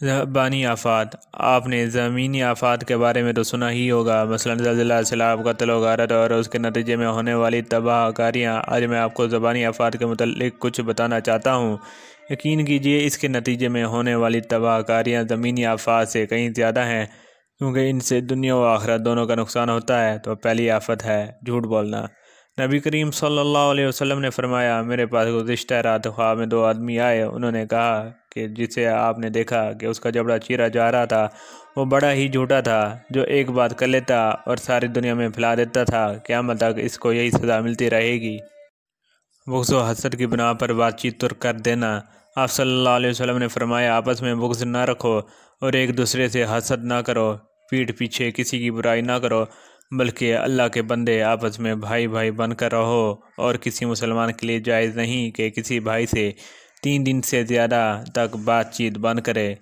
زبانی آفات۔ آپ نے زمینی آفات کے بارے میں تو سنا ہی ہوگا، مثلا زلزلہ، سیلاب، قتل و غارت اور اس کے نتیجے میں ہونے والی تباہ کاریاں۔ آج میں آپ کو زبانی آفات کے متعلق کچھ بتانا چاہتا ہوں۔ یقین کیجئے اس کے نتیجے میں ہونے والی تباہ کاریاں زمینی آفات سے کہیں زیادہ ہیں، کیونکہ ان سے دنیا و آخرت دونوں کا نقصان ہوتا ہے۔ تو پہلی آفت ہے جھوٹ بولنا۔ نبی کریم صلی اللہ علیہ وسلم نے فرمایا، میرے پاس گزشتہ رات خواب میں 2 آدمی آئے۔ انہوں نے کہا کہ جسے آپ نے دیکھا کہ اس کا جبڑا چیرا جا رہا تھا، وہ بڑا ہی جھوٹا تھا، جو ایک بات کر لیتا اور ساری دنیا میں پھیلا دیتا تھا، قیامت تک اس کو یہی سزا ملتی رہے گی۔ بغض و حسد کی بنا پر بات چیت ترک کر دینا۔ آپ صلی اللہ علیہ وسلم نے فرمایا، آپس میں بغض نہ رکھو اور ایک دوسرے سے حسد نہ کرو، پیٹھ پیچھے کسی کی برائی نہ کرو، بلکہ اللہ کے بندے آپس میں بھائی بھائی بن کر رہو، اور کسی مسلمان کے لیے جائز نہیں کہ کسی بھائی سے 3 دن سے زیادہ تک بات چیت بند کرے۔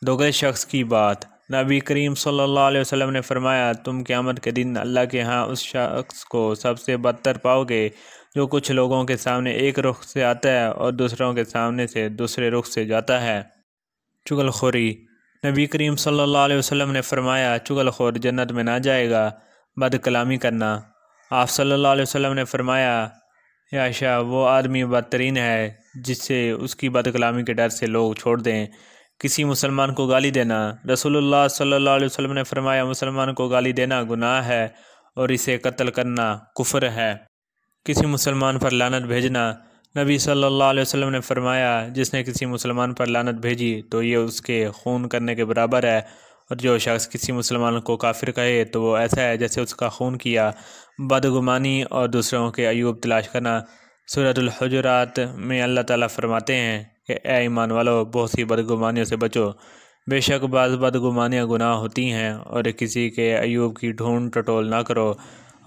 دوسرے شخص کی بات۔ نبی کریم صلی اللہ علیہ وسلم نے فرمایا، تم قیامت کے دن اللہ کے ہاں اس شخص کو سب سے بدتر پاؤ گے جو کچھ لوگوں کے سامنے ایک رخ سے آتا ہے اور دوسروں کے سامنے سے دوسرے رخ سے جاتا ہے۔ چغل خوری۔ نبی کریم صلی اللہ علیہ وسلم نے فرمایا، چغل خور جنت میں نہ جائے گا۔ بد کلامی کرنا۔ آپ صلی اللہ علیہ وسلم نے فرمایا، عائشہ، وہ آدمی بدترین ہے جس سے اس کی بد کلامی کے ڈر سے لوگ چھوڑ دیں۔ کسی مسلمان کو گالی دینا۔ رسول اللہ صلی اللہ علیہ وسلم نے فرمایا، مسلمان کو گالی دینا گناہ ہے اور اسے قتل کرنا کفر ہے۔ کسی مسلمان پر لعنت بھیجنا۔ نبی صلی اللہ علیہ وسلم نے فرمایا، جس نے کسی مسلمان پر لعنت بھیجی تو یہ اس کے خون کرنے کے برابر ہے، اور جو شخص کسی مسلمان کو کافر کہے تو وہ ایسا ہے جیسے اس کا خون کیا۔ بدگمانی اور دوسروں کے عیوب تلاش کرنا۔ سورۃ الحجرات میں اللہ تعالیٰ فرماتے ہیں کہ اے ایمان والو، بہت سی بدگمانیوں سے بچو، بے شک بعض بدگمانیاں گناہ ہوتی ہیں، اور کسی کے عیوب کی ڈھونڈ ٹٹول نہ کرو۔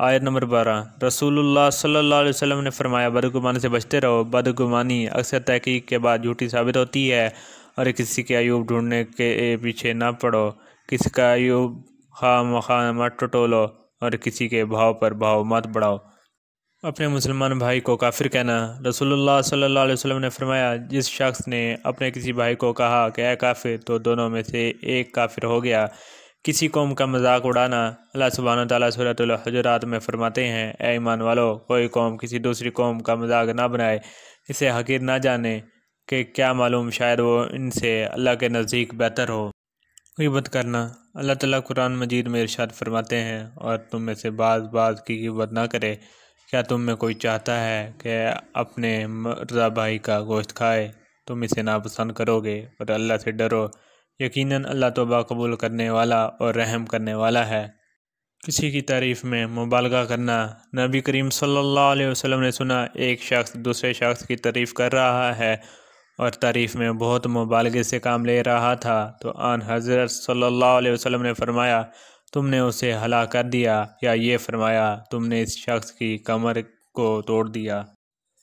آیت نمبر 12۔ رسول اللہ صلی اللہ علیہ وسلم نے فرمایا، بدگمانی سے بچتے رہو۔ بدگمانی اکثر تحقیق کے بعد جھوٹی ثابت ہوتی ہے، اور کسی کے عیوب ڈھونڈنے کے پیچھے نہ پڑو۔ کسی کا عیوب خواہ مخواہ مت ٹٹولو، اور کسی کے بھاؤ پر بھاؤ مت بڑھاؤ۔ اپنے مسلمان بھائی کو کافر کہنا۔ رسول اللہ صلی اللہ علیہ وسلم نے فرمایا، جس شخص نے اپنے کسی بھائی کو کہا کہ اے کافر، تو دونوں میں سے ایک کافر ہو گیا۔ کسی قوم کا مذاق اڑانا۔ اللہ سبحانہ وتعالیٰ سورۃ الحجرات میں فرماتے ہیں، اے ایمان والو، کوئی قوم کسی دوسری قوم کا مذاق نہ بنائے، اسے حقیر نہ جانے کہ کیا معلوم شاید وہ ان سے اللہ کے نزدیک بہتر ہو۔ غیبت کرنا۔ اللہ تعالیٰ قرآن مجید میں ارشاد فرماتے ہیں، اور تم میں سے بعض کی غیبت نہ کرے۔ کیا تم میں کوئی چاہتا ہے کہ اپنے مرزا بھائی کا گوشت کھائے؟ تم اسے ناپسند کرو گے، اور اللہ سے ڈرو، یقیناً اللہ توبہ قبول کرنے والا اور رحم کرنے والا ہے۔ کسی کی تعریف میں مبالغہ کرنا۔ نبی کریم صلی اللہ علیہ وسلم نے سنا ایک شخص دوسرے شخص کی تعریف کر رہا ہے اور تعریف میں بہت مبالغے سے کام لے رہا تھا، تو آن حضرت صلی اللہ علیہ وسلم نے فرمایا، تم نے اسے ہلاک کر دیا، یا یہ فرمایا، تم نے اس شخص کی کمر کو توڑ دیا۔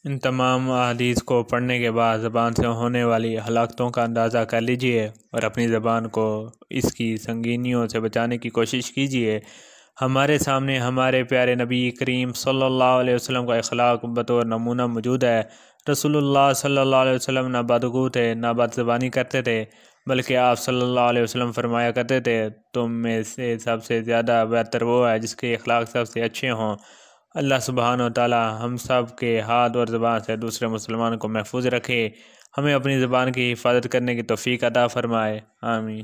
ان تمام احادیث کو پڑھنے کے بعد زبان سے ہونے والی ہلاکتوں کا اندازہ کر لیجئے، اور اپنی زبان کو اس کی سنگینیوں سے بچانے کی کوشش کیجئے۔ ہمارے سامنے ہمارے پیارے نبی کریم صلی اللہ علیہ وسلم کا اخلاق بطور نمونہ موجود ہے۔ رسول اللہ صلی اللہ علیہ وسلم نہ بدگو تھے، نہ بد زبانی کرتے تھے، بلکہ آپ صلی اللہ علیہ وسلم فرمایا کرتے تھے، تم میں سے سب سے زیادہ بہتر وہ ہے جس کے اخلاق سب سے اچھے ہوں۔ اللہ سبحانہ وتعالیٰ ہم سب کے ہاتھ اور زبان سے دوسرے مسلمان کو محفوظ رکھے، ہمیں اپنی زبان کی حفاظت کرنے کی توفیق عطا فرمائے، آمین۔